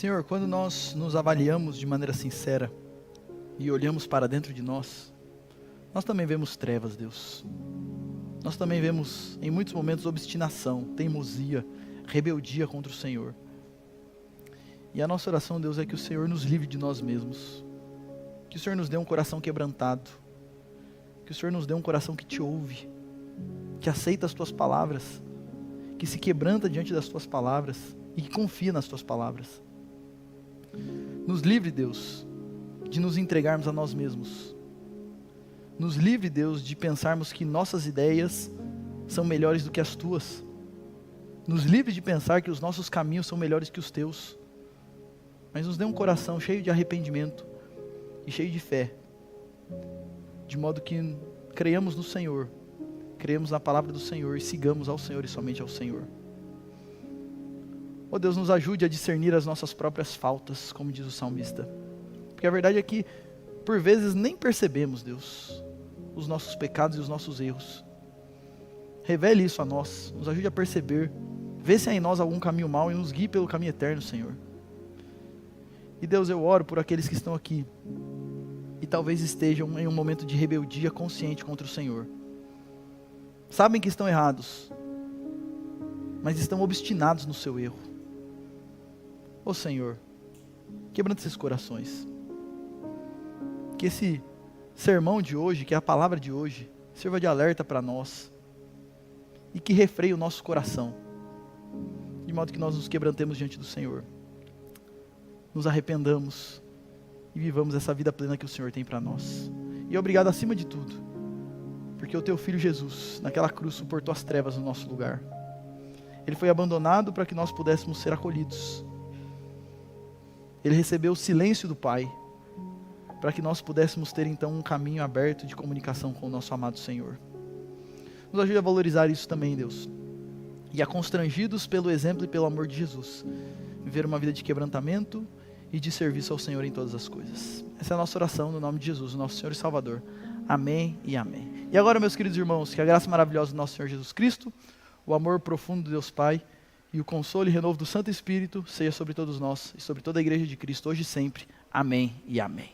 Senhor, quando nós nos avaliamos de maneira sincera e olhamos para dentro de nós também vemos trevas, Deus. Nós também vemos, em muitos momentos, obstinação, teimosia, rebeldia contra o Senhor. E a nossa oração, Deus, é que o Senhor nos livre de nós mesmos. Que o Senhor nos dê um coração quebrantado. Que o Senhor nos dê um coração que te ouve, que aceita as tuas palavras, que se quebranta diante das tuas palavras e que confia nas tuas palavras. Nos livre, Deus, de nos entregarmos a nós mesmos. Nos livre, Deus, de pensarmos que nossas ideias são melhores do que as tuas. Nos livre de pensar que os nossos caminhos são melhores que os teus. Mas nos dê um coração cheio de arrependimento e cheio de fé, de modo que creiamos no Senhor, creiamos na palavra do Senhor e sigamos ao Senhor e somente ao Senhor. Ó Deus, nos ajude a discernir as nossas próprias faltas, como diz o salmista. Porque a verdade é que, por vezes, nem percebemos, Deus, os nossos pecados e os nossos erros. Revele isso a nós, nos ajude a perceber, vê se há em nós algum caminho mau e nos guie pelo caminho eterno, Senhor. E Deus, eu oro por aqueles que estão aqui e talvez estejam em um momento de rebeldia consciente contra o Senhor. Sabem que estão errados, mas estão obstinados no seu erro. Ó Senhor, quebranta esses corações. Que esse sermão de hoje, que é a palavra de hoje, sirva de alerta para nós e que refreie o nosso coração, de modo que nós nos quebrantemos diante do Senhor, nos arrependamos e vivamos essa vida plena que o Senhor tem para nós. E obrigado acima de tudo, porque o teu Filho Jesus, naquela cruz, suportou as trevas no nosso lugar. Ele foi abandonado para que nós pudéssemos ser acolhidos. Ele recebeu o silêncio do Pai, para que nós pudéssemos ter então um caminho aberto de comunicação com o nosso amado Senhor. Nos ajude a valorizar isso também, Deus. E a, constrangidos pelo exemplo e pelo amor de Jesus, viver uma vida de quebrantamento e de serviço ao Senhor em todas as coisas. Essa é a nossa oração no nome de Jesus, o nosso Senhor e Salvador. Amém e amém. E agora, meus queridos irmãos, que a graça maravilhosa do nosso Senhor Jesus Cristo, o amor profundo de Deus Pai e o consolo e renovo do Santo Espírito seja sobre todos nós e sobre toda a igreja de Cristo, hoje e sempre. Amém e amém.